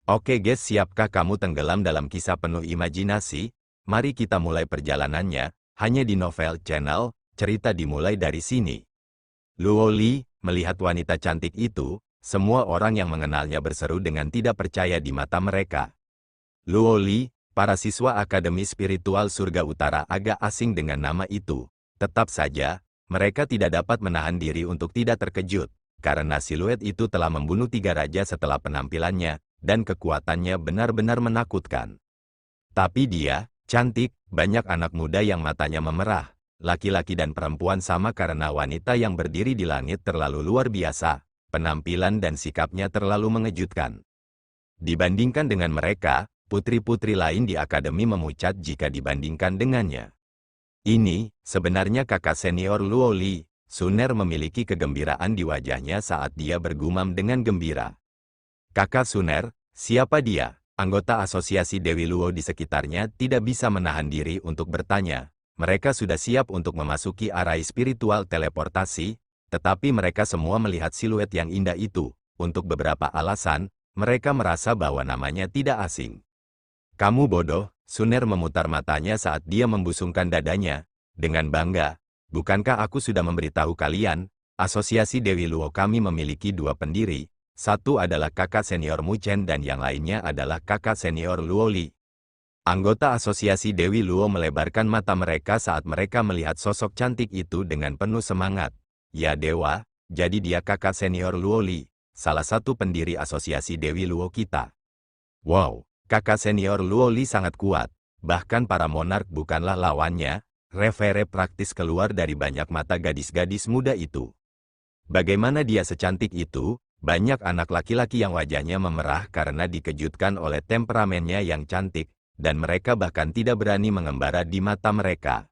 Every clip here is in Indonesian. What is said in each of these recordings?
Oke guys, siapkah kamu tenggelam dalam kisah penuh imajinasi? Mari kita mulai perjalanannya, hanya di Novel Channel, cerita dimulai dari sini. Luo Li, melihat wanita cantik itu, semua orang yang mengenalnya berseru dengan tidak percaya di mata mereka. Luo Li, para siswa Akademi Spiritual Surga Utara agak asing dengan nama itu. Tetap saja, mereka tidak dapat menahan diri untuk tidak terkejut, karena siluet itu telah membunuh 3 raja setelah penampilannya, dan kekuatannya benar-benar menakutkan. Tapi dia, cantik, banyak anak muda yang matanya memerah. Laki-laki dan perempuan sama karena wanita yang berdiri di langit terlalu luar biasa, penampilan dan sikapnya terlalu mengejutkan. Dibandingkan dengan mereka, putri-putri lain di akademi memucat jika dibandingkan dengannya. Ini, sebenarnya kakak senior Luo Li. Suner memiliki kegembiraan di wajahnya saat dia bergumam dengan gembira. Kakak Suner, siapa dia? Anggota asosiasi Dewi Luo di sekitarnya tidak bisa menahan diri untuk bertanya. Mereka sudah siap untuk memasuki arai spiritual teleportasi, tetapi mereka semua melihat siluet yang indah itu. Untuk beberapa alasan, mereka merasa bahwa namanya tidak asing. Kamu bodoh, Suner memutar matanya saat dia membusungkan dadanya. Dengan bangga, bukankah aku sudah memberitahu kalian, asosiasi Dewi Luo kami memiliki 2 pendiri. Satu adalah kakak senior Mu Chen dan yang lainnya adalah kakak senior Luo Li. Anggota asosiasi Dewi Luo melebarkan mata mereka saat mereka melihat sosok cantik itu dengan penuh semangat. Ya dewa, jadi dia kakak senior Luo Li, salah satu pendiri asosiasi Dewi Luo kita. Wow, kakak senior Luo Li sangat kuat, bahkan para monark bukanlah lawannya. Refere praktis keluar dari banyak mata gadis-gadis muda itu. Bagaimana dia secantik itu? Banyak anak laki-laki yang wajahnya memerah karena dikejutkan oleh temperamennya yang cantik, dan mereka bahkan tidak berani mengembara di mata mereka.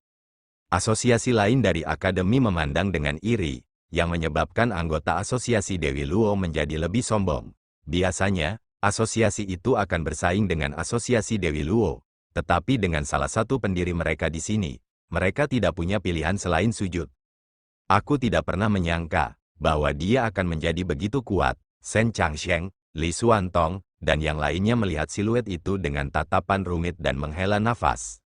Asosiasi lain dari akademi memandang dengan iri, yang menyebabkan anggota asosiasi Dewi Luo menjadi lebih sombong. Biasanya, asosiasi itu akan bersaing dengan asosiasi Dewi Luo, tetapi dengan salah satu pendiri mereka di sini, mereka tidak punya pilihan selain sujud. Aku tidak pernah menyangka bahwa dia akan menjadi begitu kuat. Shen Changsheng, Li Xuantong, dan yang lainnya melihat siluet itu dengan tatapan rumit dan menghela nafas.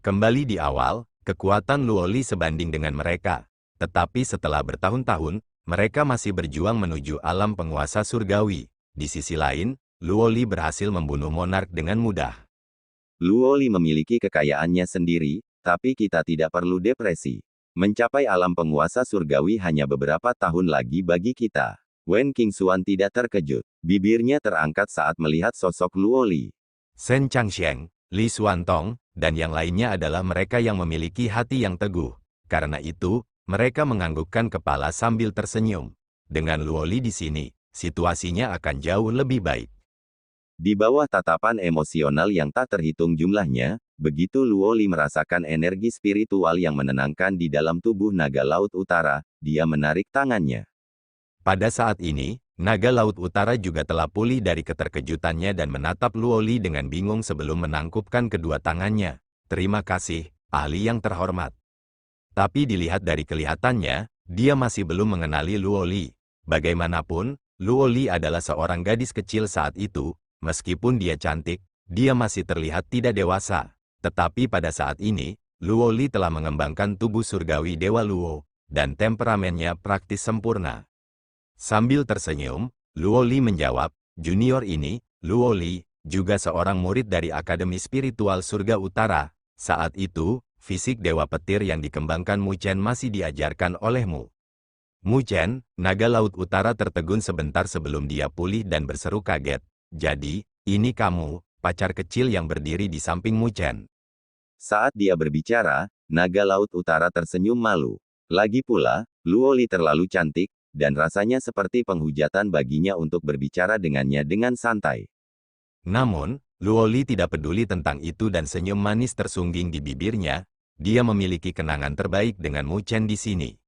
Kembali di awal, kekuatan Luo Li sebanding dengan mereka. Tetapi setelah bertahun-tahun, mereka masih berjuang menuju alam penguasa surgawi. Di sisi lain, Luo Li berhasil membunuh monark dengan mudah. Luo Li memiliki kekayaannya sendiri, tapi kita tidak perlu depresi. Mencapai alam penguasa surgawi hanya beberapa tahun lagi bagi kita. Wen Qingxuan tidak terkejut. Bibirnya terangkat saat melihat sosok Luo Li. Shen Changsheng, Li Xuantong, dan yang lainnya adalah mereka yang memiliki hati yang teguh. Karena itu, mereka menganggukkan kepala sambil tersenyum. Dengan Luo Li di sini, situasinya akan jauh lebih baik. Di bawah tatapan emosional yang tak terhitung jumlahnya, begitu Luo Li merasakan energi spiritual yang menenangkan di dalam tubuh naga Laut Utara, dia menarik tangannya. Pada saat ini, naga Laut Utara juga telah pulih dari keterkejutannya dan menatap Luo Li dengan bingung sebelum menangkupkan kedua tangannya. Terima kasih, ahli yang terhormat. Tapi dilihat dari kelihatannya, dia masih belum mengenali Luo Li. Bagaimanapun, Luo Li adalah seorang gadis kecil saat itu. Meskipun dia cantik, dia masih terlihat tidak dewasa. Tetapi pada saat ini, Luo Li telah mengembangkan tubuh surgawi Dewa Luo, dan temperamennya praktis sempurna. Sambil tersenyum, Luo Li menjawab, junior ini, Luo Li, juga seorang murid dari Akademi Spiritual Surga Utara. Saat itu, fisik Dewa Petir yang dikembangkan Mu Chen masih diajarkan olehmu. Mu Chen, naga Laut Utara tertegun sebentar sebelum dia pulih dan berseru kaget. Jadi, ini kamu, pacar kecil yang berdiri di samping Mu Chen. Saat dia berbicara, naga Laut Utara tersenyum malu. Lagi pula, Luo Li terlalu cantik, dan rasanya seperti penghujatan baginya untuk berbicara dengannya dengan santai. Namun, Luo Li tidak peduli tentang itu dan senyum manis tersungging di bibirnya. Dia memiliki kenangan terbaik dengan Mu Chen di sini.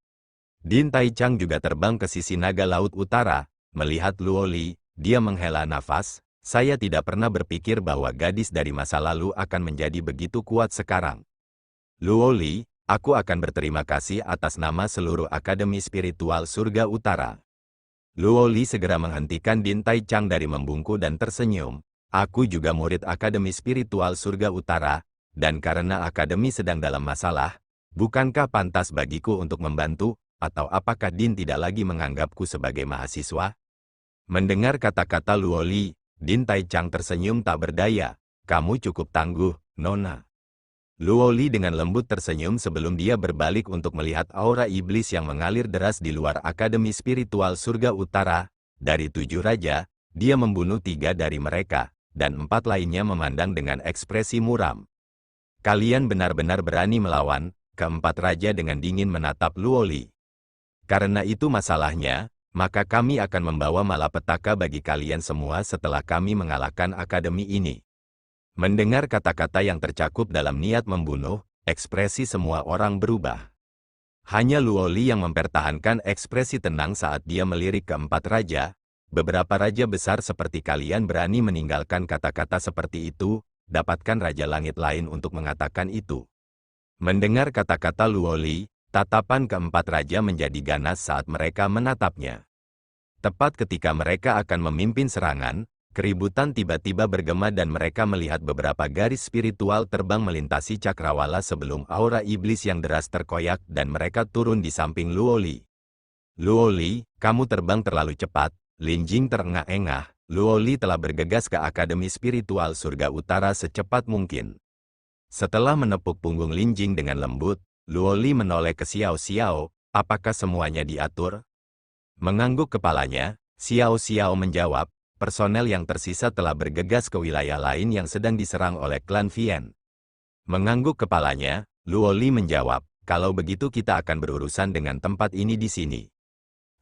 Din Tai Chang juga terbang ke sisi naga Laut Utara. Melihat Luo Li, dia menghela nafas. Saya tidak pernah berpikir bahwa gadis dari masa lalu akan menjadi begitu kuat sekarang. Luo Li, aku akan berterima kasih atas nama seluruh Akademi Spiritual Surga Utara. Luo Li segera menghentikan Din Tai Chang dari membungkuk dan tersenyum. Aku juga murid Akademi Spiritual Surga Utara, dan karena Akademi sedang dalam masalah, bukankah pantas bagiku untuk membantu, atau apakah Din tidak lagi menganggapku sebagai mahasiswa? Mendengar kata-kata Luo Li, Din Tai Chang tersenyum tak berdaya. Kamu cukup tangguh, Nona. Luo Li dengan lembut tersenyum sebelum dia berbalik untuk melihat aura iblis yang mengalir deras di luar Akademi Spiritual Surga Utara. Dari 7 raja, dia membunuh 3 dari mereka, dan 4 lainnya memandang dengan ekspresi muram. Kalian benar-benar berani melawan, keempat raja dengan dingin menatap Luo Li. Karena itu masalahnya, maka kami akan membawa malapetaka bagi kalian semua setelah kami mengalahkan akademi ini. Mendengar kata-kata yang tercakup dalam niat membunuh, ekspresi semua orang berubah. Hanya Luo Li yang mempertahankan ekspresi tenang saat dia melirik keempat raja. Beberapa raja besar seperti kalian berani meninggalkan kata-kata seperti itu, dapatkan raja langit lain untuk mengatakan itu. Mendengar kata-kata Luo Li, tatapan keempat raja menjadi ganas saat mereka menatapnya. Tepat ketika mereka akan memimpin serangan, keributan tiba-tiba bergema dan mereka melihat beberapa garis spiritual terbang melintasi cakrawala sebelum aura iblis yang deras terkoyak dan mereka turun di samping Luo Li. Luo Li, kamu terbang terlalu cepat. Lin Jing terengah-engah. Luo Li telah bergegas ke Akademi Spiritual Surga Utara secepat mungkin. Setelah menepuk punggung Lin Jing dengan lembut, Luo Li menoleh ke Xiao Xiao. Apakah semuanya diatur? Mengangguk kepalanya, Xiao Xiao menjawab, personel yang tersisa telah bergegas ke wilayah lain yang sedang diserang oleh klan Vian. Mengangguk kepalanya, Luo Li menjawab, kalau begitu kita akan berurusan dengan tempat ini di sini.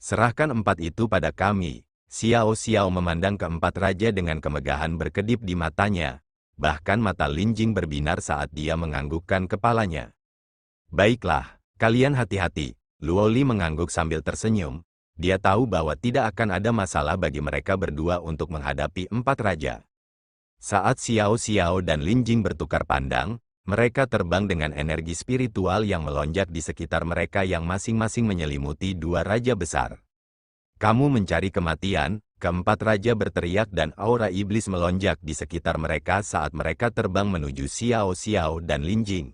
Serahkan 4 itu pada kami. Xiao Xiao memandang keempat raja dengan kemegahan berkedip di matanya. Bahkan mata Lin Jing berbinar saat dia menganggukkan kepalanya. Baiklah, kalian hati-hati. Luo Li mengangguk sambil tersenyum. Dia tahu bahwa tidak akan ada masalah bagi mereka berdua untuk menghadapi 4 raja. Saat Xiao Xiao dan Lin Jing bertukar pandang, mereka terbang dengan energi spiritual yang melonjak di sekitar mereka yang masing-masing menyelimuti 2 raja besar. Kamu mencari kematian, keempat raja berteriak dan aura iblis melonjak di sekitar mereka saat mereka terbang menuju Xiao Xiao dan Lin Jing.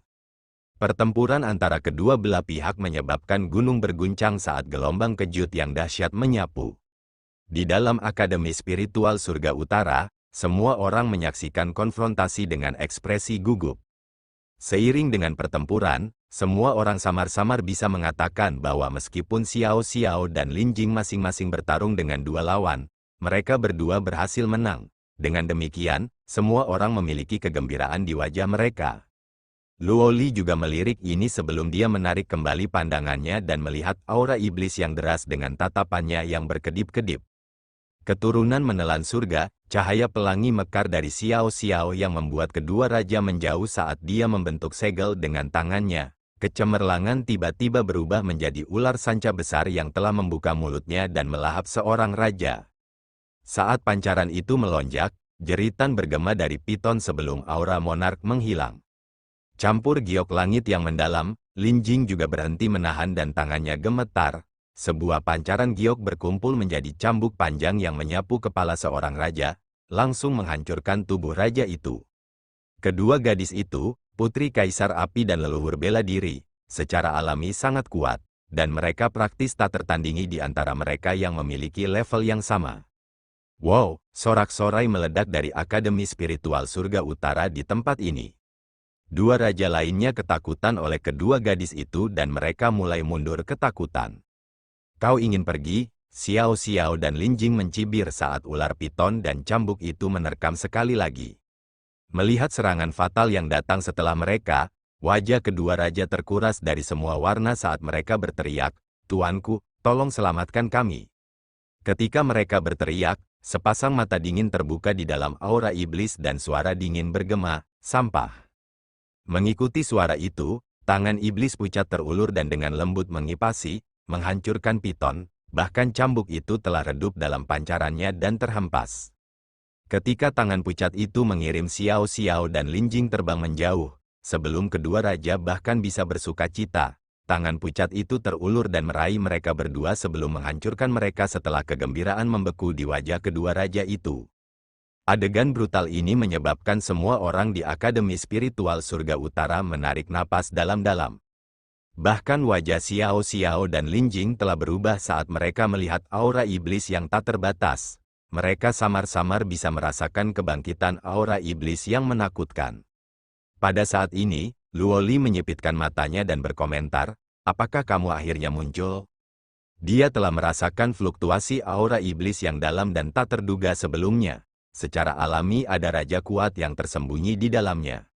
Pertempuran antara kedua belah pihak menyebabkan gunung berguncang saat gelombang kejut yang dahsyat menyapu. Di dalam Akademi Spiritual Surga Utara, semua orang menyaksikan konfrontasi dengan ekspresi gugup. Seiring dengan pertempuran, semua orang samar-samar bisa mengatakan bahwa meskipun Xiao Xiao dan Lin Jing masing-masing bertarung dengan 2 lawan, mereka berdua berhasil menang. Dengan demikian, semua orang memiliki kegembiraan di wajah mereka. Luo Li juga melirik ini sebelum dia menarik kembali pandangannya dan melihat aura iblis yang deras dengan tatapannya yang berkedip-kedip. Keturunan menelan surga, cahaya pelangi mekar dari Xiao Xiao yang membuat kedua raja menjauh saat dia membentuk segel dengan tangannya. Kecemerlangan tiba-tiba berubah menjadi ular sanca besar yang telah membuka mulutnya dan melahap seorang raja. Saat pancaran itu melonjak, jeritan bergema dari piton sebelum aura monark menghilang. Campur giok langit yang mendalam, Lin Jing juga berhenti menahan dan tangannya gemetar. Sebuah pancaran giok berkumpul menjadi cambuk panjang yang menyapu kepala seorang raja, langsung menghancurkan tubuh raja itu. Kedua gadis itu, putri kaisar api dan leluhur bela diri, secara alami sangat kuat, dan mereka praktis tak tertandingi di antara mereka yang memiliki level yang sama. Wow, sorak-sorai meledak dari Akademi Spiritual Surga Utara di tempat ini. 2 raja lainnya ketakutan oleh kedua gadis itu dan mereka mulai mundur ketakutan. Kau ingin pergi? Xiao Xiao dan Lin Jing mencibir saat ular piton dan cambuk itu menerkam sekali lagi. Melihat serangan fatal yang datang setelah mereka, wajah kedua raja terkuras dari semua warna saat mereka berteriak, "Tuanku, tolong selamatkan kami." Ketika mereka berteriak, sepasang mata dingin terbuka di dalam aura iblis dan suara dingin bergema, "Sampah." Mengikuti suara itu, tangan iblis pucat terulur dan dengan lembut mengipasi, menghancurkan piton, bahkan cambuk itu telah redup dalam pancarannya dan terhempas. Ketika tangan pucat itu mengirim Xiao Xiao dan Lin Jing terbang menjauh, sebelum kedua raja bahkan bisa bersuka cita, tangan pucat itu terulur dan meraih mereka berdua sebelum menghancurkan mereka setelah kegembiraan membeku di wajah kedua raja itu. Adegan brutal ini menyebabkan semua orang di Akademi Spiritual Surga Utara menarik napas dalam-dalam. Bahkan wajah Xiao Xiao dan Lin Jing telah berubah saat mereka melihat aura iblis yang tak terbatas. Mereka samar-samar bisa merasakan kebangkitan aura iblis yang menakutkan. Pada saat ini, Luo Li menyipitkan matanya dan berkomentar, "Apakah kamu akhirnya muncul?" Dia telah merasakan fluktuasi aura iblis yang dalam dan tak terduga sebelumnya. Secara alami ada raja kuat yang tersembunyi di dalamnya.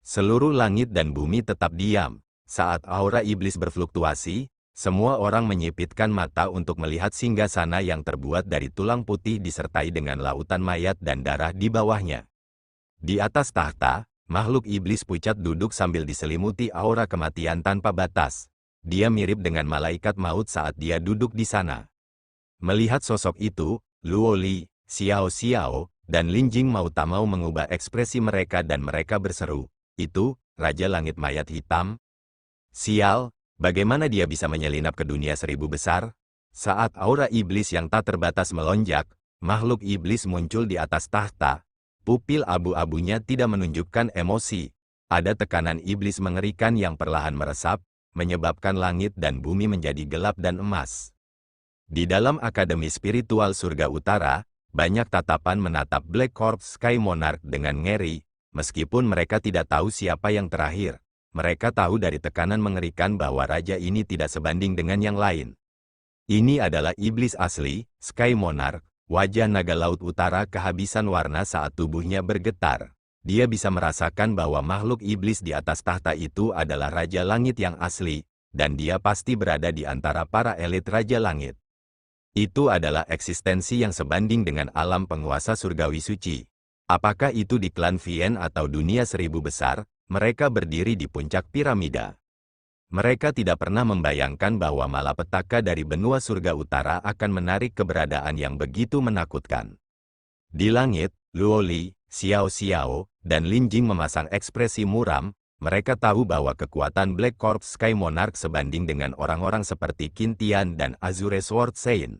Seluruh langit dan bumi tetap diam. Saat aura iblis berfluktuasi, semua orang menyipitkan mata untuk melihat singgasana yang terbuat dari tulang putih disertai dengan lautan mayat dan darah di bawahnya. Di atas tahta, makhluk iblis pucat duduk sambil diselimuti aura kematian tanpa batas. Dia mirip dengan malaikat maut saat dia duduk di sana. Melihat sosok itu, Luo Li, Xiao Xiao, dan Lin Jing mau tak mau mengubah ekspresi mereka dan mereka berseru, "Itu, Raja Langit Mayat Hitam? Sial, bagaimana dia bisa menyelinap ke dunia seribu besar?" Saat aura iblis yang tak terbatas melonjak, makhluk iblis muncul di atas tahta. Pupil abu-abunya tidak menunjukkan emosi. Ada tekanan iblis mengerikan yang perlahan meresap, menyebabkan langit dan bumi menjadi gelap dan emas. Di dalam Akademi Spiritual Surga Utara, banyak tatapan menatap Black Corp Sky Monarch dengan ngeri, meskipun mereka tidak tahu siapa yang terakhir. Mereka tahu dari tekanan mengerikan bahwa raja ini tidak sebanding dengan yang lain. Ini adalah iblis asli, Sky Monarch, wajah naga laut utara kehabisan warna saat tubuhnya bergetar. Dia bisa merasakan bahwa makhluk iblis di atas tahta itu adalah Raja Langit yang asli, dan dia pasti berada di antara para elit Raja Langit. Itu adalah eksistensi yang sebanding dengan alam penguasa surgawi suci. Apakah itu di klan Vien atau dunia seribu besar, mereka berdiri di puncak piramida. Mereka tidak pernah membayangkan bahwa malapetaka dari benua surga utara akan menarik keberadaan yang begitu menakutkan. Di langit, Luo Li, Xiao Xiao, dan Lin Jing memasang ekspresi muram. Mereka tahu bahwa kekuatan Black Corp Sky Monarch sebanding dengan orang-orang seperti Qin Tian dan Azure Sword Saint.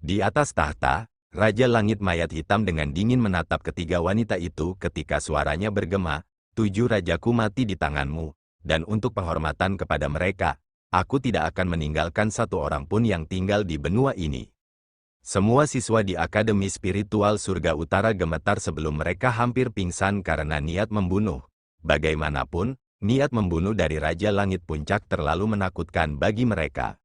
Di atas tahta, Raja Langit Mayat Hitam dengan dingin menatap ketiga wanita itu ketika suaranya bergema, "7 rajaku mati di tanganmu, dan untuk penghormatan kepada mereka, aku tidak akan meninggalkan satu orang pun yang tinggal di benua ini." Semua siswa di Akademi Spiritual Surga Utara gemetar sebelum mereka hampir pingsan karena niat membunuh. Bagaimanapun, niat membunuh dari Raja Langit Puncak terlalu menakutkan bagi mereka.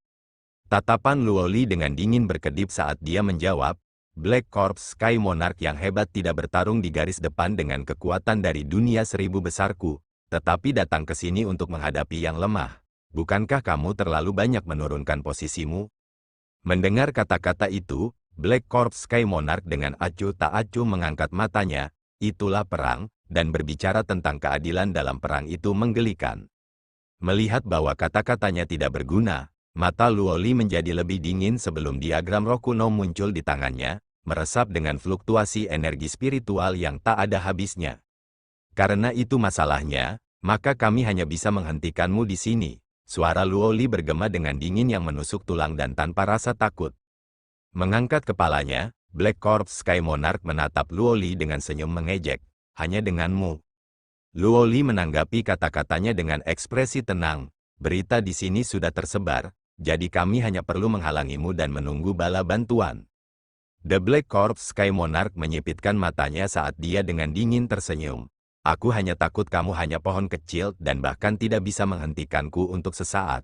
Tatapan Luo Li dengan dingin berkedip saat dia menjawab, "Black Corp Sky Monarch yang hebat tidak bertarung di garis depan dengan kekuatan dari dunia seribu besarku, tetapi datang ke sini untuk menghadapi yang lemah. Bukankah kamu terlalu banyak menurunkan posisimu?" Mendengar kata-kata itu, Black Corp Sky Monarch dengan acuh tak acuh mengangkat matanya. Itulah perang, dan berbicara tentang keadilan dalam perang itu menggelikan. Melihat bahwa kata-katanya tidak berguna, mata Luo Li menjadi lebih dingin sebelum diagram roh kuno muncul di tangannya, meresap dengan fluktuasi energi spiritual yang tak ada habisnya. "Karena itu masalahnya, maka kami hanya bisa menghentikanmu di sini." Suara Luo Li bergema dengan dingin yang menusuk tulang dan tanpa rasa takut. Mengangkat kepalanya, Black Corp Sky Monarch menatap Luo Li dengan senyum mengejek. "Hanya denganmu." Luo Li menanggapi kata-katanya dengan ekspresi tenang. "Berita di sini sudah tersebar, jadi kami hanya perlu menghalangimu dan menunggu bala bantuan." The Black Corp Sky Monarch menyipitkan matanya saat dia dengan dingin tersenyum. "Aku hanya takut kamu hanya pohon kecil dan bahkan tidak bisa menghentikanku untuk sesaat."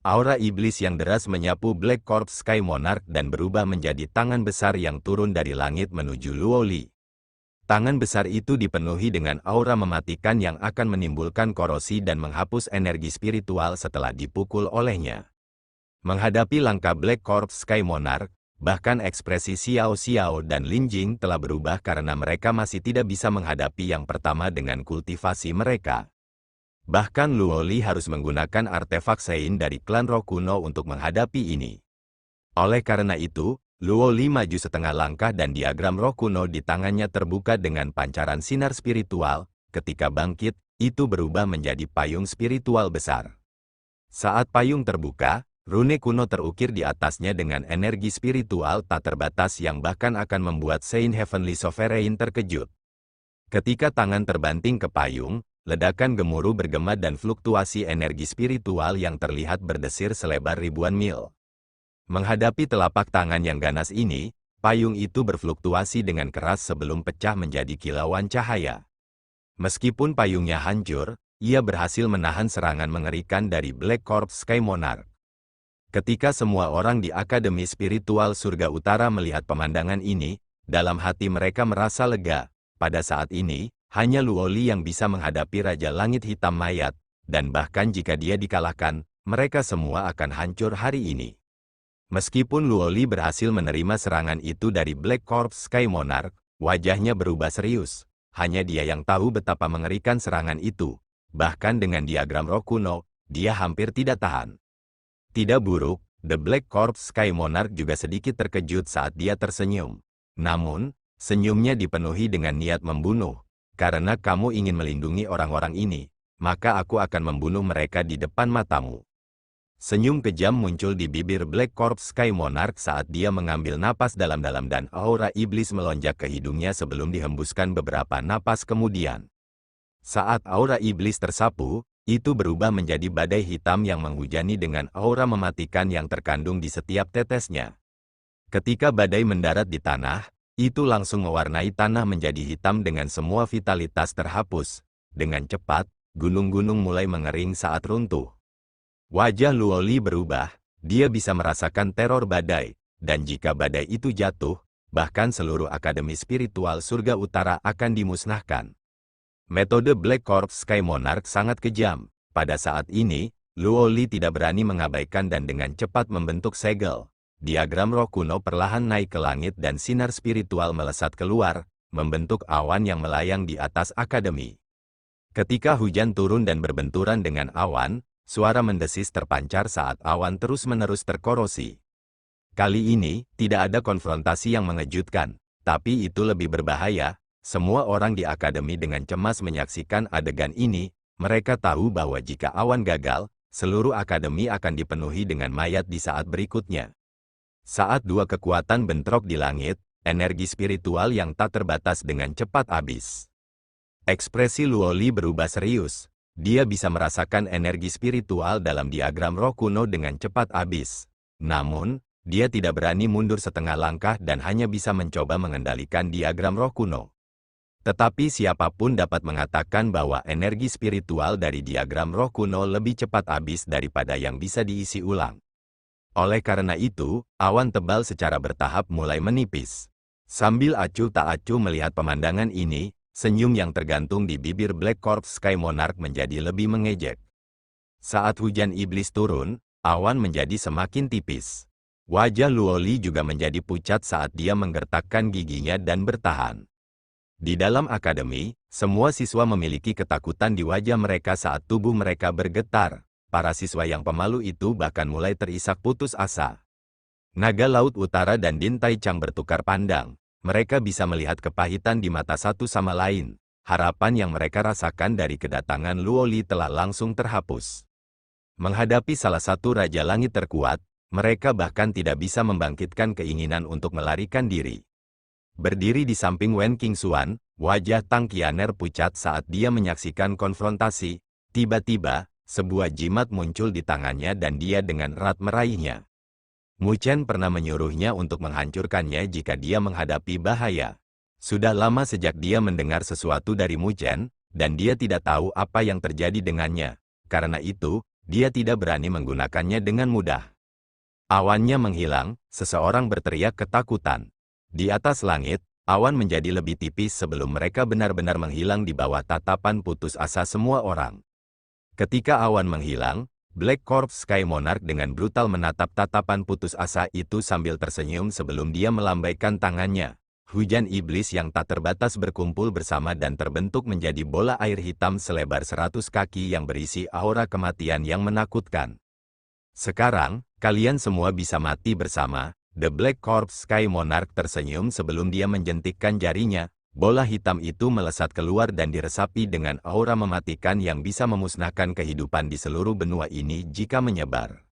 Aura iblis yang deras menyapu Black Corp Sky Monarch dan berubah menjadi tangan besar yang turun dari langit menuju Luo Li. Tangan besar itu dipenuhi dengan aura mematikan yang akan menimbulkan korosi dan menghapus energi spiritual setelah dipukul olehnya. Menghadapi langkah Black Corp Sky Monarch, bahkan ekspresi Xiao Xiao dan Lin Jing telah berubah karena mereka masih tidak bisa menghadapi yang pertama dengan kultivasi mereka. Bahkan Luo Li harus menggunakan artefak Sein dari klan roh kuno untuk menghadapi ini. Oleh karena itu, Luo Li maju setengah langkah dan diagram roh kuno di tangannya terbuka dengan pancaran sinar spiritual. Ketika bangkit, itu berubah menjadi payung spiritual besar. Saat payung terbuka, rune kuno terukir di atasnya dengan energi spiritual tak terbatas yang bahkan akan membuat Saint Heavenly Sovereign terkejut. Ketika tangan terbanting ke payung, ledakan gemuruh bergema dan fluktuasi energi spiritual yang terlihat berdesir selebar ribuan mil. Menghadapi telapak tangan yang ganas ini, payung itu berfluktuasi dengan keras sebelum pecah menjadi kilauan cahaya. Meskipun payungnya hancur, ia berhasil menahan serangan mengerikan dari Black Corps Sky Monarch. Ketika semua orang di Akademi Spiritual Surga Utara melihat pemandangan ini, dalam hati mereka merasa lega. Pada saat ini, hanya Luoli yang bisa menghadapi Raja Langit Hitam Mayat, dan bahkan jika dia dikalahkan, mereka semua akan hancur hari ini. Meskipun Luoli berhasil menerima serangan itu dari Black Corps Sky Monarch, wajahnya berubah serius. Hanya dia yang tahu betapa mengerikan serangan itu. Bahkan dengan diagram roh kuno, dia hampir tidak tahan. Tidak buruk, The Black Corps Sky Monarch juga sedikit terkejut saat dia tersenyum. Namun, senyumnya dipenuhi dengan niat membunuh. Karena kamu ingin melindungi orang-orang ini, maka aku akan membunuh mereka di depan matamu. Senyum kejam muncul di bibir Black Corps Sky Monarch saat dia mengambil napas dalam-dalam dan aura iblis melonjak ke hidungnya sebelum dihembuskan beberapa napas kemudian. Saat aura iblis tersapu, itu berubah menjadi badai hitam yang menghujani dengan aura mematikan yang terkandung di setiap tetesnya. Ketika badai mendarat di tanah, itu langsung mewarnai tanah menjadi hitam dengan semua vitalitas terhapus. Dengan cepat, gunung-gunung mulai mengering saat runtuh. Wajah Luoli berubah, dia bisa merasakan teror badai, dan jika badai itu jatuh, bahkan seluruh Akademi Spiritual Surga Utara akan dimusnahkan. Metode Black Corps Sky Monarch sangat kejam. Pada saat ini, Luoli tidak berani mengabaikan dan dengan cepat membentuk segel. Diagram roh kuno perlahan naik ke langit dan sinar spiritual melesat keluar, membentuk awan yang melayang di atas Akademi. Ketika hujan turun dan berbenturan dengan awan, suara mendesis terpancar saat awan terus-menerus terkorosi. Kali ini, tidak ada konfrontasi yang mengejutkan, tapi itu lebih berbahaya. Semua orang di Akademi dengan cemas menyaksikan adegan ini. Mereka tahu bahwa jika awan gagal, seluruh Akademi akan dipenuhi dengan mayat di saat berikutnya. Saat dua kekuatan bentrok di langit, energi spiritual yang tak terbatas dengan cepat habis. Ekspresi Luoli berubah serius. Dia bisa merasakan energi spiritual dalam diagram roh kuno dengan cepat habis. Namun, dia tidak berani mundur setengah langkah dan hanya bisa mencoba mengendalikan diagram roh kuno. Tetapi siapapun dapat mengatakan bahwa energi spiritual dari diagram roh kuno lebih cepat habis daripada yang bisa diisi ulang. Oleh karena itu, awan tebal secara bertahap mulai menipis. Sambil acuh tak acuh melihat pemandangan ini, senyum yang tergantung di bibir Black Corps Sky Monarch menjadi lebih mengejek. Saat hujan iblis turun, awan menjadi semakin tipis. Wajah Luoli juga menjadi pucat saat dia menggertakkan giginya dan bertahan. Di dalam Akademi, semua siswa memiliki ketakutan di wajah mereka saat tubuh mereka bergetar. Para siswa yang pemalu itu bahkan mulai terisak putus asa. Naga Laut Utara dan Din Tai Chang bertukar pandang. Mereka bisa melihat kepahitan di mata satu sama lain. Harapan yang mereka rasakan dari kedatangan Luoli telah langsung terhapus. Menghadapi salah satu Raja Langit terkuat, mereka bahkan tidak bisa membangkitkan keinginan untuk melarikan diri. Berdiri di samping Wen Qingxuan, wajah Tang Qianer pucat saat dia menyaksikan konfrontasi. Tiba-tiba, sebuah jimat muncul di tangannya dan dia dengan erat meraihnya. Mu Chen pernah menyuruhnya untuk menghancurkannya jika dia menghadapi bahaya. Sudah lama sejak dia mendengar sesuatu dari Mu Chen, dan dia tidak tahu apa yang terjadi dengannya. Karena itu, dia tidak berani menggunakannya dengan mudah. Awannya menghilang, seseorang berteriak ketakutan. Di atas langit, awan menjadi lebih tipis sebelum mereka benar-benar menghilang di bawah tatapan putus asa semua orang. Ketika awan menghilang, Black Corps Sky Monarch dengan brutal menatap tatapan putus asa itu sambil tersenyum sebelum dia melambaikan tangannya. Hujan iblis yang tak terbatas berkumpul bersama dan terbentuk menjadi bola air hitam selebar 100 kaki yang berisi aura kematian yang menakutkan. Sekarang, kalian semua bisa mati bersama. The Black Corps Sky Monarch tersenyum sebelum dia menjentikkan jarinya. Bola hitam itu melesat keluar dan diresapi dengan aura mematikan yang bisa memusnahkan kehidupan di seluruh benua ini jika menyebar.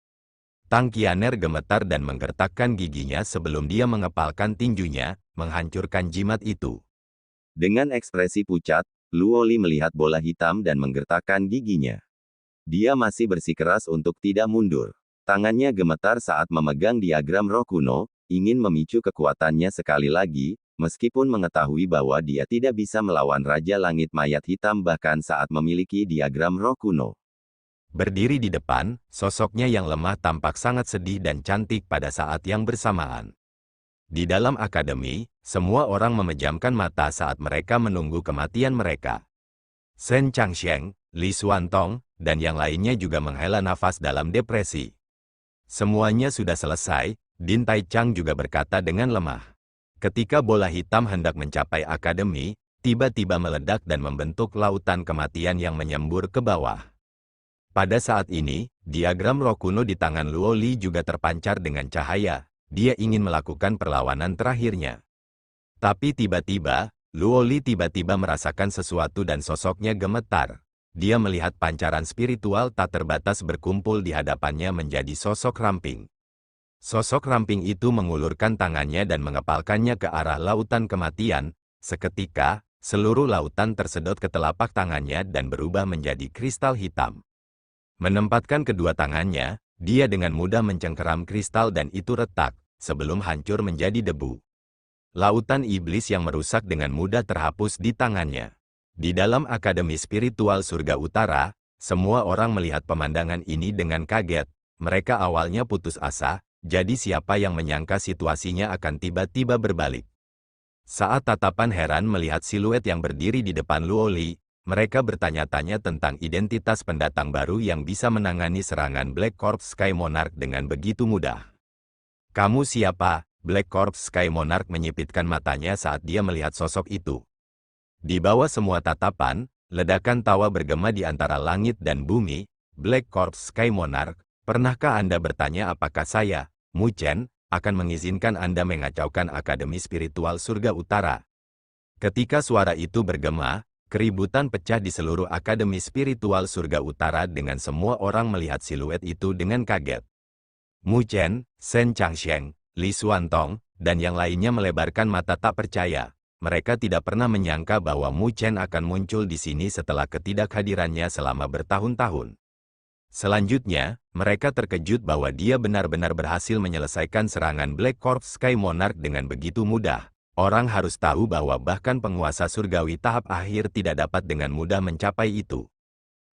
Tang Qian'er gemetar dan menggertakkan giginya sebelum dia mengepalkan tinjunya, menghancurkan jimat itu. Dengan ekspresi pucat, Luo Li melihat bola hitam dan menggertakkan giginya. Dia masih bersikeras untuk tidak mundur. Tangannya gemetar saat memegang diagram roh kuno, ingin memicu kekuatannya sekali lagi, meskipun mengetahui bahwa dia tidak bisa melawan Raja Langit Mayat Hitam bahkan saat memiliki diagram roh kuno. Berdiri di depan, sosoknya yang lemah tampak sangat sedih dan cantik pada saat yang bersamaan. Di dalam akademi, semua orang memejamkan mata saat mereka menunggu kematian mereka. Shen Changsheng, Li Xuantong, dan yang lainnya juga menghela nafas dalam depresi. Semuanya sudah selesai, Din Tai Chang juga berkata dengan lemah. Ketika bola hitam hendak mencapai akademi, tiba-tiba meledak dan membentuk lautan kematian yang menyembur ke bawah. Pada saat ini, diagram roh kuno di tangan Luo Li juga terpancar dengan cahaya. Dia ingin melakukan perlawanan terakhirnya. Tapi tiba-tiba, Luo Li tiba-tiba merasakan sesuatu dan sosoknya gemetar. Dia melihat pancaran spiritual tak terbatas berkumpul di hadapannya menjadi sosok ramping. Sosok ramping itu mengulurkan tangannya dan mengepalkannya ke arah lautan kematian. Seketika, seluruh lautan tersedot ke telapak tangannya dan berubah menjadi kristal hitam. Menempatkan kedua tangannya, dia dengan mudah mencengkeram kristal dan itu retak, sebelum hancur menjadi debu. Lautan iblis yang merusak dengan mudah terhapus di tangannya. Di dalam Akademi Spiritual Surga Utara, semua orang melihat pemandangan ini dengan kaget. Mereka awalnya putus asa, jadi siapa yang menyangka situasinya akan tiba-tiba berbalik. Saat tatapan heran melihat siluet yang berdiri di depan Luo Li, mereka bertanya-tanya tentang identitas pendatang baru yang bisa menangani serangan Black Corps Sky Monarch dengan begitu mudah. "Kamu siapa?" Black Corps Sky Monarch menyipitkan matanya saat dia melihat sosok itu. Di bawah semua tatapan, ledakan tawa bergema di antara langit dan bumi. "Black Corps Sky Monarch, pernahkah Anda bertanya apakah saya, Mu Chen, akan mengizinkan Anda mengacaukan Akademi Spiritual Surga Utara?" Ketika suara itu bergema, keributan pecah di seluruh Akademi Spiritual Surga Utara dengan semua orang melihat siluet itu dengan kaget. Mu Chen, Shen Changsheng, Li Xuantong, dan yang lainnya melebarkan mata tak percaya. Mereka tidak pernah menyangka bahwa Mu Chen akan muncul di sini setelah ketidakhadirannya selama bertahun-tahun. Selanjutnya, mereka terkejut bahwa dia benar-benar berhasil menyelesaikan serangan Black Corps Sky Monarch dengan begitu mudah. Orang harus tahu bahwa bahkan penguasa surgawi tahap akhir tidak dapat dengan mudah mencapai itu.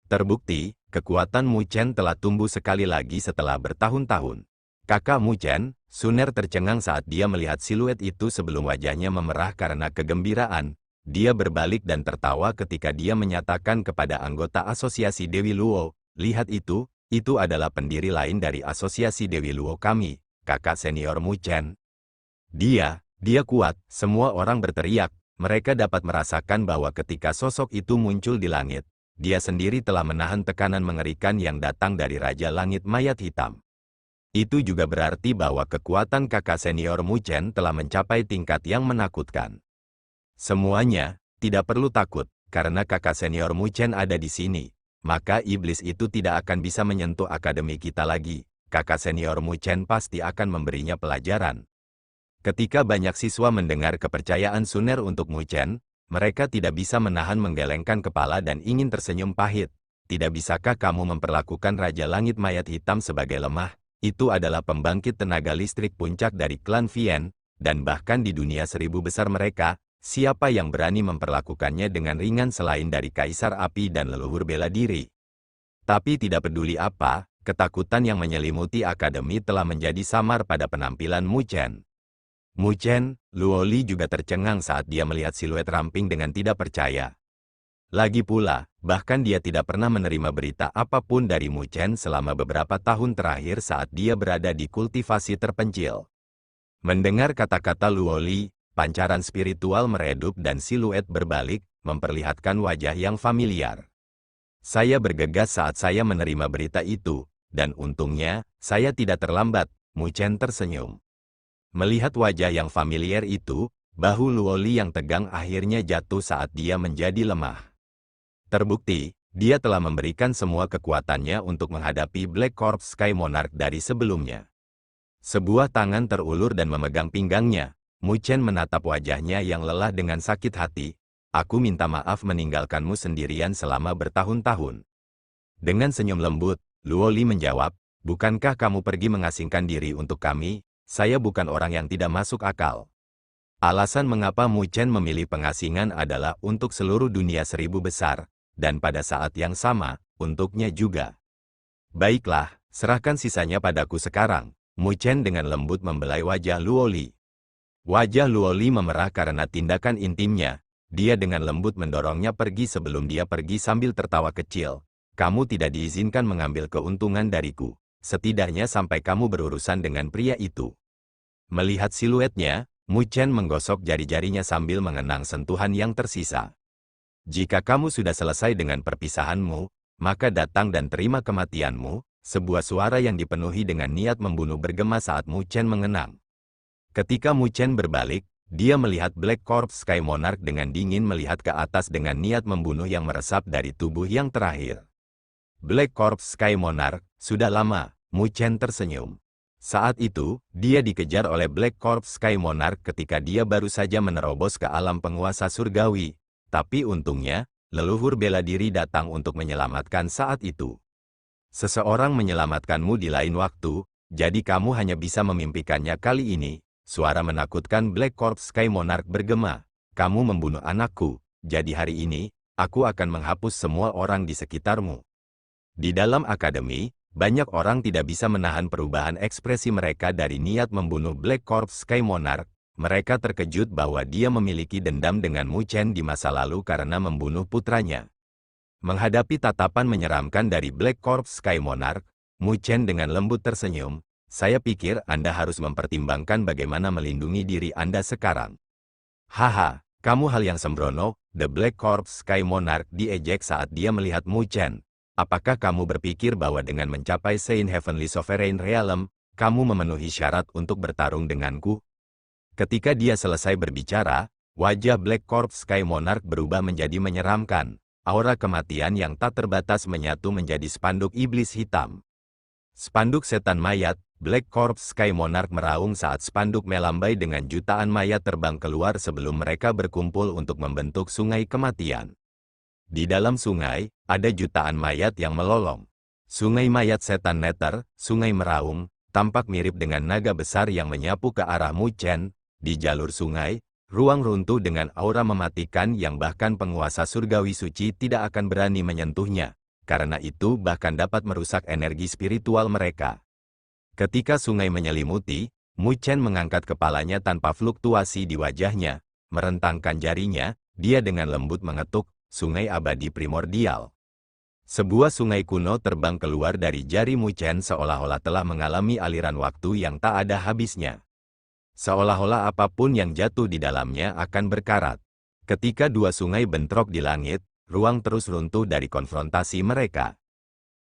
Terbukti, kekuatan Mu Chen telah tumbuh sekali lagi setelah bertahun-tahun. Kakak Mu Chen, Suner tercengang saat dia melihat siluet itu sebelum wajahnya memerah karena kegembiraan. Dia berbalik dan tertawa ketika dia menyatakan kepada anggota Asosiasi Dewi Luo, "Lihat itu adalah pendiri lain dari Asosiasi Dewi Luo kami, kakak senior Mu Chen. Dia kuat," semua orang berteriak. Mereka dapat merasakan bahwa ketika sosok itu muncul di langit, dia sendiri telah menahan tekanan mengerikan yang datang dari Raja Langit Mayat Hitam. Itu juga berarti bahwa kekuatan kakak senior Mu Chen telah mencapai tingkat yang menakutkan. Semuanya, tidak perlu takut, karena kakak senior Mu Chen ada di sini. Maka iblis itu tidak akan bisa menyentuh akademi kita lagi. Kakak senior Mu Chen pasti akan memberinya pelajaran. Ketika banyak siswa mendengar kepercayaan Suner untuk Mu Chen, mereka tidak bisa menahan menggelengkan kepala dan ingin tersenyum pahit. "Tidak bisakah kamu memperlakukan Raja Langit Mayat Hitam sebagai lemah? Itu adalah pembangkit tenaga listrik puncak dari klan Vian, dan bahkan di dunia seribu besar mereka, siapa yang berani memperlakukannya dengan ringan selain dari Kaisar Api dan leluhur bela diri?" Tapi tidak peduli apa, ketakutan yang menyelimuti akademi telah menjadi samar pada penampilan Mu Chen. Mu Chen, Luo Li juga tercengang saat dia melihat siluet ramping dengan tidak percaya. Lagi pula, bahkan dia tidak pernah menerima berita apapun dari Mu Chen selama beberapa tahun terakhir saat dia berada di kultivasi terpencil. Mendengar kata-kata Luo Li, pancaran spiritual meredup dan siluet berbalik, memperlihatkan wajah yang familiar. "Saya bergegas saat saya menerima berita itu, dan untungnya, saya tidak terlambat," Mu Chen tersenyum. Melihat wajah yang familiar itu, Bahu Luoli yang tegang akhirnya jatuh saat dia menjadi lemah. Terbukti, dia telah memberikan semua kekuatannya untuk menghadapi Black Corps Sky Monarch dari sebelumnya. Sebuah tangan terulur dan memegang pinggangnya. Mu Chen menatap wajahnya yang lelah dengan sakit hati. Aku minta maaf meninggalkanmu sendirian selama bertahun-tahun. Dengan senyum lembut, Luoli menjawab, bukankah kamu pergi mengasingkan diri untuk kami? Saya bukan orang yang tidak masuk akal. Alasan mengapa Mu Chen memilih pengasingan adalah untuk seluruh dunia 1000 besar, dan pada saat yang sama, untuknya juga. Baiklah, serahkan sisanya padaku sekarang. Mu Chen dengan lembut membelai wajah Luoli. Wajah Luoli memerah karena tindakan intimnya. Dia dengan lembut mendorongnya pergi sebelum dia pergi sambil tertawa kecil. Kamu tidak diizinkan mengambil keuntungan dariku, setidaknya sampai kamu berurusan dengan pria itu. Melihat siluetnya, Mu Chen menggosok jari-jarinya sambil mengenang sentuhan yang tersisa. Jika kamu sudah selesai dengan perpisahanmu, maka datang dan terima kematianmu. Sebuah suara yang dipenuhi dengan niat membunuh bergema saat Mu Chen mengenang. Ketika Mu Chen berbalik, dia melihat Black Corps Sky Monarch dengan dingin melihat ke atas dengan niat membunuh yang meresap dari tubuh yang terakhir. Black Corps Sky Monarch, sudah lama, Mu Chen tersenyum. Saat itu, dia dikejar oleh Black Corps Sky Monarch ketika dia baru saja menerobos ke alam penguasa surgawi. Tapi untungnya, leluhur bela diri datang untuk menyelamatkan saat itu. Seseorang menyelamatkanmu di lain waktu, jadi kamu hanya bisa memimpikannya kali ini. Suara menakutkan Black Corps Sky Monarch bergema. Kamu membunuh anakku, jadi hari ini, aku akan menghapus semua orang di sekitarmu. Di dalam akademi, banyak orang tidak bisa menahan perubahan ekspresi mereka dari niat membunuh Black Corps Sky Monarch. Mereka terkejut bahwa dia memiliki dendam dengan Mu Chen di masa lalu karena membunuh putranya. Menghadapi tatapan menyeramkan dari Black Corps Sky Monarch, Mu Chen dengan lembut tersenyum, saya pikir Anda harus mempertimbangkan bagaimana melindungi diri Anda sekarang. Haha, kamu hal yang sembrono, The Black Corps Sky Monarch diejek saat dia melihat Mu Chen. Apakah kamu berpikir bahwa dengan mencapai Saint Heavenly Sovereign Realm, kamu memenuhi syarat untuk bertarung denganku? Ketika dia selesai berbicara, wajah Black Corps Sky Monarch berubah menjadi menyeramkan. Aura kematian yang tak terbatas menyatu menjadi spanduk iblis hitam. Spanduk setan mayat, Black Corps Sky Monarch meraung saat spanduk melambai dengan jutaan mayat terbang keluar sebelum mereka berkumpul untuk membentuk sungai kematian. Di dalam sungai, ada jutaan mayat yang melolong. Sungai mayat setan Nether, sungai meraung, tampak mirip dengan naga besar yang menyapu ke arah Mu Chen. Di jalur sungai, ruang runtuh dengan aura mematikan yang bahkan penguasa surgawi suci tidak akan berani menyentuhnya. Karena itu bahkan dapat merusak energi spiritual mereka. Ketika sungai menyelimuti, Mu Chen mengangkat kepalanya tanpa fluktuasi di wajahnya. Merentangkan jarinya, dia dengan lembut mengetuk, sungai abadi primordial. Sebuah sungai kuno terbang keluar dari jari Mu Chen seolah-olah telah mengalami aliran waktu yang tak ada habisnya. Seolah-olah apapun yang jatuh di dalamnya akan berkarat. Ketika dua sungai bentrok di langit, ruang terus runtuh dari konfrontasi mereka.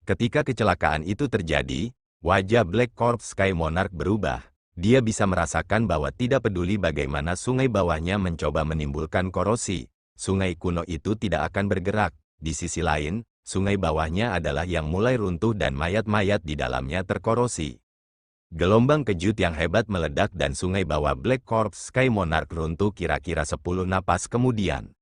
Ketika kecelakaan itu terjadi, wajah Black Corps Sky Monarch berubah. Dia bisa merasakan bahwa tidak peduli bagaimana sungai bawahnya mencoba menimbulkan korosi, sungai kuno itu tidak akan bergerak. Di sisi lain, sungai bawahnya adalah yang mulai runtuh dan mayat-mayat di dalamnya terkorosi. Gelombang kejut yang hebat meledak dan sungai bawah Black Corps Sky Monarch runtuh kira-kira 10 napas kemudian.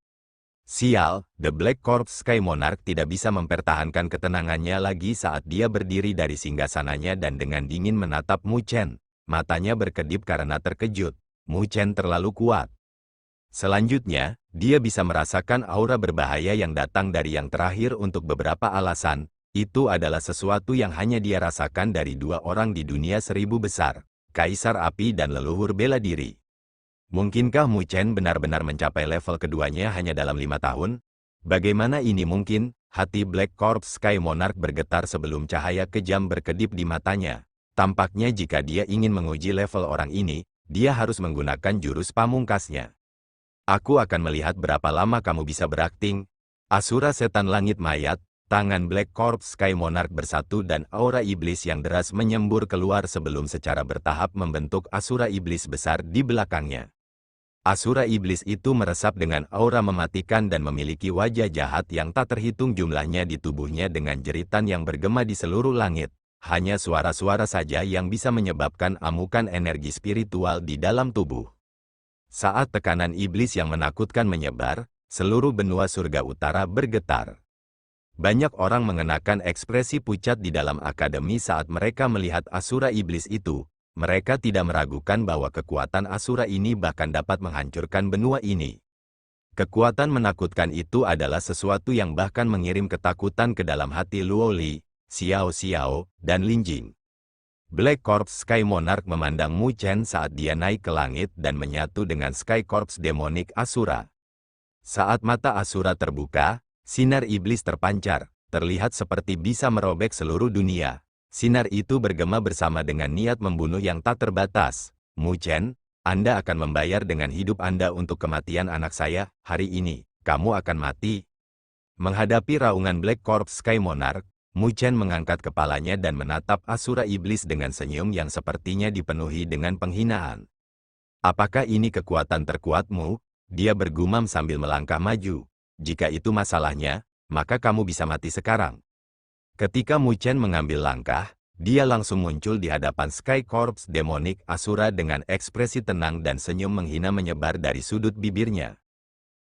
Sial, The Black Corps Sky Monarch tidak bisa mempertahankan ketenangannya lagi saat dia berdiri dari singgasananya dan dengan dingin menatap Mu Chen. Matanya berkedip karena terkejut. Mu Chen terlalu kuat. Selanjutnya, dia bisa merasakan aura berbahaya yang datang dari yang terakhir untuk beberapa alasan. Itu adalah sesuatu yang hanya dia rasakan dari dua orang di dunia 1000 besar, Kaisar Api dan leluhur bela diri. Mungkinkah Mu Chen benar-benar mencapai level keduanya hanya dalam 5 tahun? Bagaimana ini mungkin? Hati Black Corps Sky Monarch bergetar sebelum cahaya kejam berkedip di matanya. Tampaknya jika dia ingin menguji level orang ini, dia harus menggunakan jurus pamungkasnya. Aku akan melihat berapa lama kamu bisa berakting. Asura setan langit mayat, tangan Black Corps Sky Monarch bersatu dan aura iblis yang deras menyembur keluar sebelum secara bertahap membentuk asura iblis besar di belakangnya. Asura iblis itu meresap dengan aura mematikan dan memiliki wajah jahat yang tak terhitung jumlahnya di tubuhnya dengan jeritan yang bergema di seluruh langit. Hanya suara-suara saja yang bisa menyebabkan amukan energi spiritual di dalam tubuh. Saat tekanan iblis yang menakutkan menyebar, seluruh benua surga utara bergetar. Banyak orang mengenakan ekspresi pucat di dalam akademi saat mereka melihat Asura iblis itu. Mereka tidak meragukan bahwa kekuatan Asura ini bahkan dapat menghancurkan benua ini. Kekuatan menakutkan itu adalah sesuatu yang bahkan mengirim ketakutan ke dalam hati Luo Li, Xiao Xiao, dan Lin Jing. Black Corps Sky Monarch memandang Mu Chen saat dia naik ke langit dan menyatu dengan Sky Corps Demonik Asura. Saat mata Asura terbuka, sinar iblis terpancar, terlihat seperti bisa merobek seluruh dunia. Sinar itu bergema bersama dengan niat membunuh yang tak terbatas. Mu Chen, Anda akan membayar dengan hidup Anda untuk kematian anak saya. Hari ini, kamu akan mati. Menghadapi raungan Black Corps Sky Monarch, Mu Chen mengangkat kepalanya dan menatap Asura iblis dengan senyum yang sepertinya dipenuhi dengan penghinaan. Apakah ini kekuatan terkuatmu? Dia bergumam sambil melangkah maju. Jika itu masalahnya, maka kamu bisa mati sekarang. Ketika Mu Chen mengambil langkah, dia langsung muncul di hadapan Sky Corps Demonik Asura dengan ekspresi tenang dan senyum menghina menyebar dari sudut bibirnya.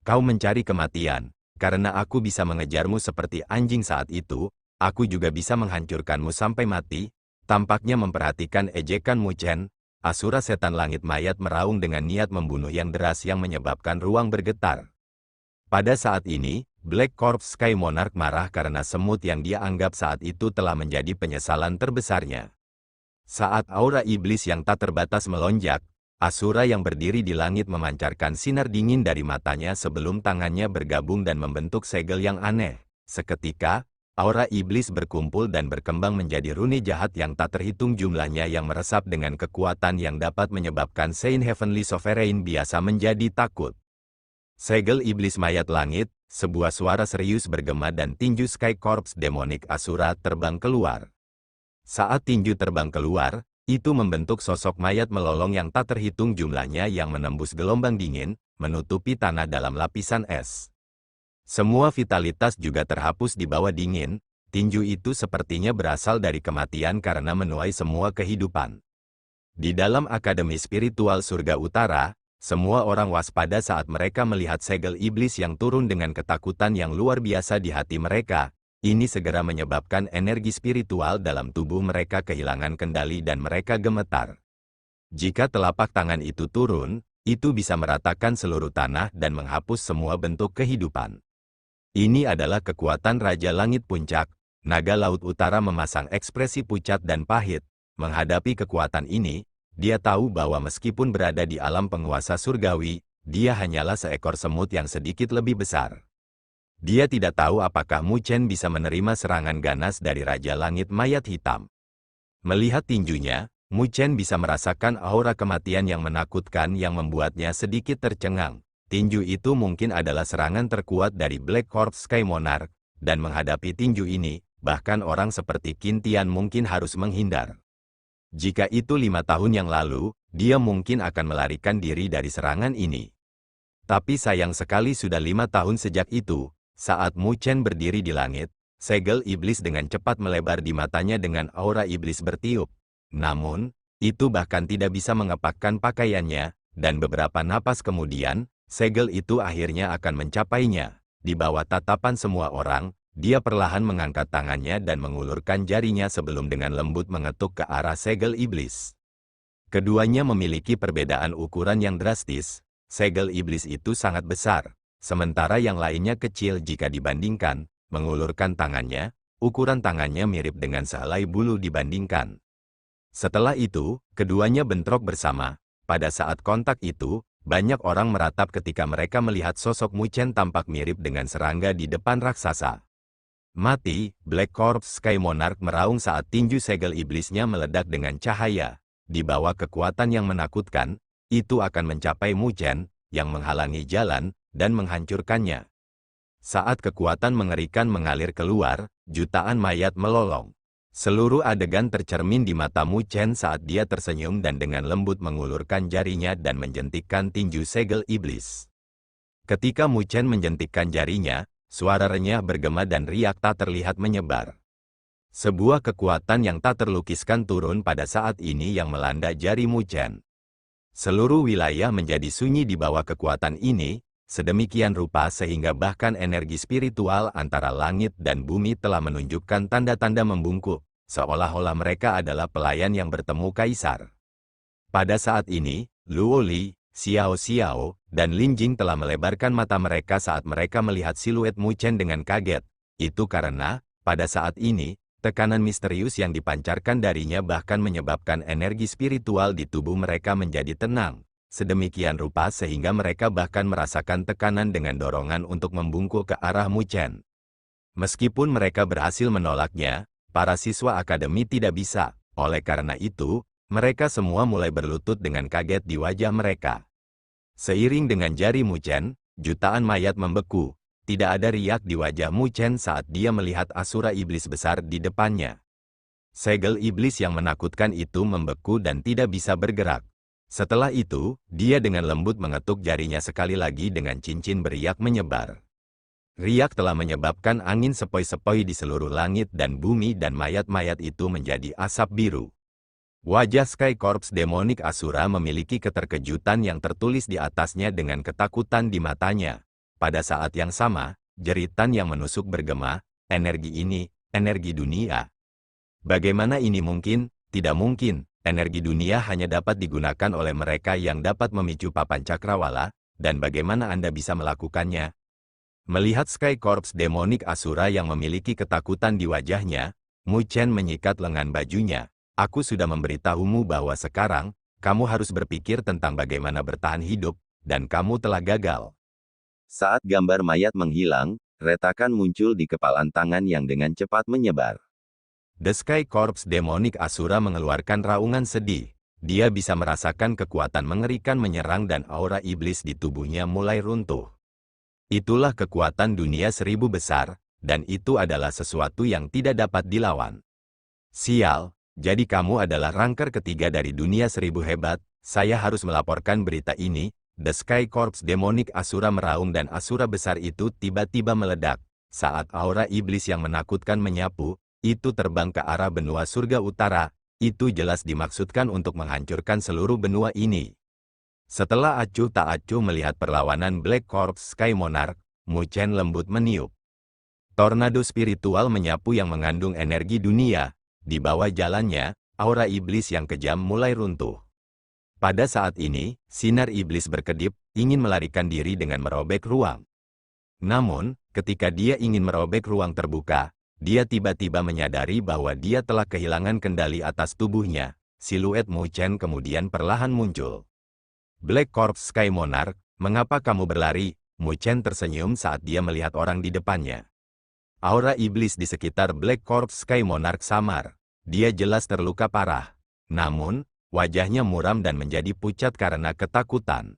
Kau mencari kematian, karena aku bisa mengejarmu seperti anjing saat itu, aku juga bisa menghancurkanmu sampai mati. Tampaknya memperhatikan ejekan Mu Chen, Asura setan langit mayat meraung dengan niat membunuh yang deras yang menyebabkan ruang bergetar. Pada saat ini, Black Corps Sky Monarch marah karena semut yang dia anggap saat itu telah menjadi penyesalan terbesarnya. Saat aura iblis yang tak terbatas melonjak, Asura yang berdiri di langit memancarkan sinar dingin dari matanya sebelum tangannya bergabung dan membentuk segel yang aneh. Seketika, aura iblis berkumpul dan berkembang menjadi rune jahat yang tak terhitung jumlahnya yang meresap dengan kekuatan yang dapat menyebabkan Saint Heavenly Sovereign biasa menjadi takut. Segel iblis mayat langit, sebuah suara serius bergema dan tinju Sky Corps Demonik Asura terbang keluar. Saat tinju terbang keluar, itu membentuk sosok mayat melolong yang tak terhitung jumlahnya yang menembus gelombang dingin, menutupi tanah dalam lapisan es. Semua vitalitas juga terhapus di bawah dingin, tinju itu sepertinya berasal dari kematian karena menuai semua kehidupan. Di dalam Akademi Spiritual Surga Utara, semua orang waspada saat mereka melihat segel iblis yang turun dengan ketakutan yang luar biasa di hati mereka. Ini segera menyebabkan energi spiritual dalam tubuh mereka kehilangan kendali dan mereka gemetar. Jika telapak tangan itu turun, itu bisa meratakan seluruh tanah dan menghapus semua bentuk kehidupan. Ini adalah kekuatan Raja Langit Puncak. Naga Laut Utara memasang ekspresi pucat dan pahit. Menghadapi kekuatan ini, dia tahu bahwa meskipun berada di alam penguasa surgawi, dia hanyalah seekor semut yang sedikit lebih besar. Dia tidak tahu apakah Mu Chen bisa menerima serangan ganas dari Raja Langit Mayat Hitam. Melihat tinjunya, Mu Chen bisa merasakan aura kematian yang menakutkan yang membuatnya sedikit tercengang. Tinju itu mungkin adalah serangan terkuat dari Black Corps Sky Monarch, dan menghadapi tinju ini, bahkan orang seperti Qin Tian mungkin harus menghindar. Jika itu 5 tahun yang lalu, dia mungkin akan melarikan diri dari serangan ini. Tapi sayang sekali sudah 5 tahun sejak itu, saat Mu Chen berdiri di langit, segel iblis dengan cepat melebar di matanya dengan aura iblis bertiup. Namun, itu bahkan tidak bisa mengepakkan pakaiannya, dan beberapa napas kemudian, segel itu akhirnya akan mencapainya. Di bawah tatapan semua orang, dia perlahan mengangkat tangannya dan mengulurkan jarinya sebelum dengan lembut mengetuk ke arah segel iblis. Keduanya memiliki perbedaan ukuran yang drastis. Segel iblis itu sangat besar, sementara yang lainnya kecil jika dibandingkan. Mengulurkan tangannya, ukuran tangannya mirip dengan sehelai bulu dibandingkan. Setelah itu, keduanya bentrok bersama. Pada saat kontak itu, banyak orang meratap ketika mereka melihat sosok Mu Chen tampak mirip dengan serangga di depan raksasa. Mati, Black Corps Sky Monarch meraung saat tinju segel iblisnya meledak dengan cahaya. Di bawah kekuatan yang menakutkan, itu akan mencapai Mu Chen, yang menghalangi jalan, dan menghancurkannya. Saat kekuatan mengerikan mengalir keluar, jutaan mayat melolong. Seluruh adegan tercermin di mata Mu Chen saat dia tersenyum dan dengan lembut mengulurkan jarinya dan menjentikkan tinju segel iblis. Ketika Mu Chen menjentikkan jarinya, suara renyah bergema dan riak tak terlihat menyebar. Sebuah kekuatan yang tak terlukiskan turun pada saat ini yang melanda jari Mu Chen. Seluruh wilayah menjadi sunyi di bawah kekuatan ini, sedemikian rupa sehingga bahkan energi spiritual antara langit dan bumi telah menunjukkan tanda-tanda membungkuk, seolah-olah mereka adalah pelayan yang bertemu kaisar. Pada saat ini, Luo Li, Xiao Xiao, dan Lin Jing telah melebarkan mata mereka saat mereka melihat siluet Mu Chen dengan kaget. Itu karena, pada saat ini, tekanan misterius yang dipancarkan darinya bahkan menyebabkan energi spiritual di tubuh mereka menjadi tenang. Sedemikian rupa sehingga mereka bahkan merasakan tekanan dengan dorongan untuk membungkuk ke arah Mu Chen. Meskipun mereka berhasil menolaknya, para siswa akademi tidak bisa. Oleh karena itu, mereka semua mulai berlutut dengan kaget di wajah mereka. Seiring dengan jari Mu Chen, jutaan mayat membeku. Tidak ada riak di wajah Mu Chen saat dia melihat asura iblis besar di depannya. Segel iblis yang menakutkan itu membeku dan tidak bisa bergerak. Setelah itu, dia dengan lembut mengetuk jarinya sekali lagi dengan cincin beriak menyebar. Riak telah menyebabkan angin sepoi-sepoi di seluruh langit dan bumi dan mayat-mayat itu menjadi asap biru. Wajah Sky Corps Demonic Asura memiliki keterkejutan yang tertulis di atasnya dengan ketakutan di matanya. Pada saat yang sama, jeritan yang menusuk bergema, energi ini, energi dunia. Bagaimana ini mungkin? Tidak mungkin, energi dunia hanya dapat digunakan oleh mereka yang dapat memicu papan cakrawala, dan bagaimana Anda bisa melakukannya? Melihat Sky Corps Demonic Asura yang memiliki ketakutan di wajahnya, Mu Chen menyikat lengan bajunya. Aku sudah memberitahumu bahwa sekarang, kamu harus berpikir tentang bagaimana bertahan hidup, dan kamu telah gagal. Saat gambar mayat menghilang, retakan muncul di kepalan tangan yang dengan cepat menyebar. The Sky Corps Demonic Asura mengeluarkan raungan sedih. Dia bisa merasakan kekuatan mengerikan menyerang dan aura iblis di tubuhnya mulai runtuh. Itulah kekuatan dunia 1000 besar, dan itu adalah sesuatu yang tidak dapat dilawan. Sial, jadi kamu adalah rangker ketiga dari dunia 1000 hebat, saya harus melaporkan berita ini. The Sky Corps Demonic Asura meraung dan asura besar itu tiba-tiba meledak. Saat aura iblis yang menakutkan menyapu, itu terbang ke arah benua surga utara. Itu jelas dimaksudkan untuk menghancurkan seluruh benua ini. Setelah acuh tak acuh melihat perlawanan Black Corps Sky Monarch, Mu Chen lembut meniup. Tornado spiritual menyapu yang mengandung energi dunia. Di bawah jalannya, aura iblis yang kejam mulai runtuh. Pada saat ini, sinar iblis berkedip, ingin melarikan diri dengan merobek ruang. Namun, ketika dia ingin merobek ruang terbuka, dia tiba-tiba menyadari bahwa dia telah kehilangan kendali atas tubuhnya. Siluet Mu Chen kemudian perlahan muncul. Black Corps Sky Monarch, mengapa kamu berlari? Mu Chen tersenyum saat dia melihat orang di depannya. Aura iblis di sekitar Black Corps Sky Monarch samar. Dia jelas terluka parah. Namun, wajahnya muram dan menjadi pucat karena ketakutan.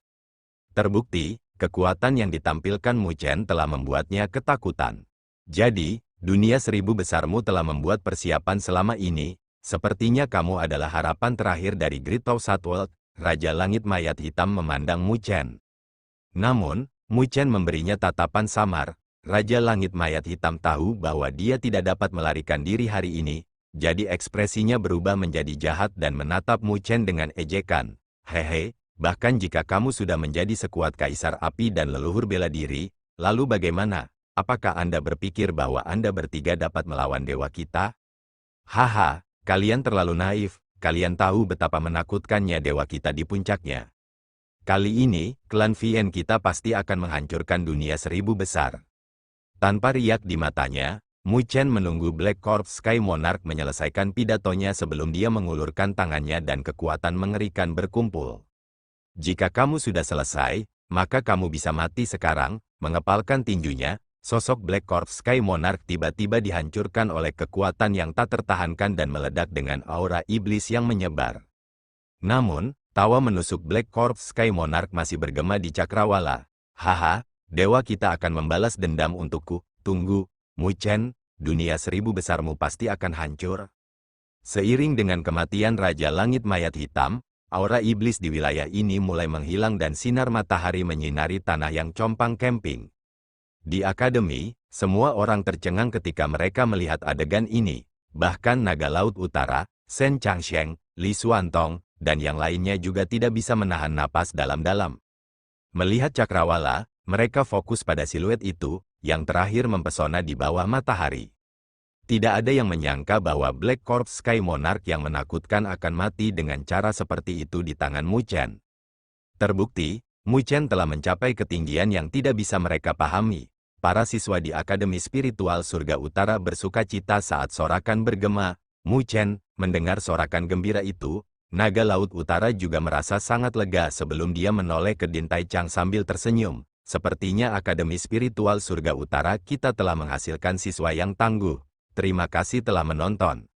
Terbukti, kekuatan yang ditampilkan Mu Chen telah membuatnya ketakutan. Jadi, dunia 1000 besarmu telah membuat persiapan selama ini. Sepertinya kamu adalah harapan terakhir dari Great Thousand World. Raja Langit Mayat Hitam memandang Mu Chen. Namun, Mu Chen memberinya tatapan samar. Raja Langit Mayat Hitam tahu bahwa dia tidak dapat melarikan diri hari ini. Jadi ekspresinya berubah menjadi jahat dan menatap Mu Chen dengan ejekan. Hehe, bahkan jika kamu sudah menjadi sekuat kaisar api dan leluhur bela diri, lalu bagaimana? Apakah Anda berpikir bahwa Anda bertiga dapat melawan dewa kita? Haha, kalian terlalu naif, kalian tahu betapa menakutkannya dewa kita di puncaknya. Kali ini, klan Vien kita pasti akan menghancurkan dunia 1000 besar. Tanpa riak di matanya, Mu Chen menunggu Black Corps Sky Monarch menyelesaikan pidatonya sebelum dia mengulurkan tangannya dan kekuatan mengerikan berkumpul. Jika kamu sudah selesai, maka kamu bisa mati sekarang. Mengepalkan tinjunya, sosok Black Corps Sky Monarch tiba-tiba dihancurkan oleh kekuatan yang tak tertahankan dan meledak dengan aura iblis yang menyebar. Namun, tawa menusuk Black Corps Sky Monarch masih bergema di cakrawala. Haha, dewa kita akan membalas dendam untukku. Tunggu, Mu Chen, dunia 1000 besarmu pasti akan hancur. Seiring dengan kematian Raja Langit Mayat Hitam, aura iblis di wilayah ini mulai menghilang dan sinar matahari menyinari tanah yang compang camping. Di akademi, semua orang tercengang ketika mereka melihat adegan ini. Bahkan Naga Laut Utara, Shen Changsheng, Li Xuantong, dan yang lainnya juga tidak bisa menahan napas dalam-dalam. Melihat cakrawala, mereka fokus pada siluet itu, yang terakhir mempesona di bawah matahari. Tidak ada yang menyangka bahwa Black Corp Sky Monarch yang menakutkan akan mati dengan cara seperti itu di tangan Mu Chen. Terbukti, Mu Chen telah mencapai ketinggian yang tidak bisa mereka pahami. Para siswa di Akademi Spiritual Surga Utara bersuka cita saat sorakan bergema. Mu Chen mendengar sorakan gembira itu. Naga Laut Utara juga merasa sangat lega sebelum dia menoleh ke Din Tai Chang sambil tersenyum. Sepertinya Akademi Spiritual Surga Utara kita telah menghasilkan siswa yang tangguh. Terima kasih telah menonton.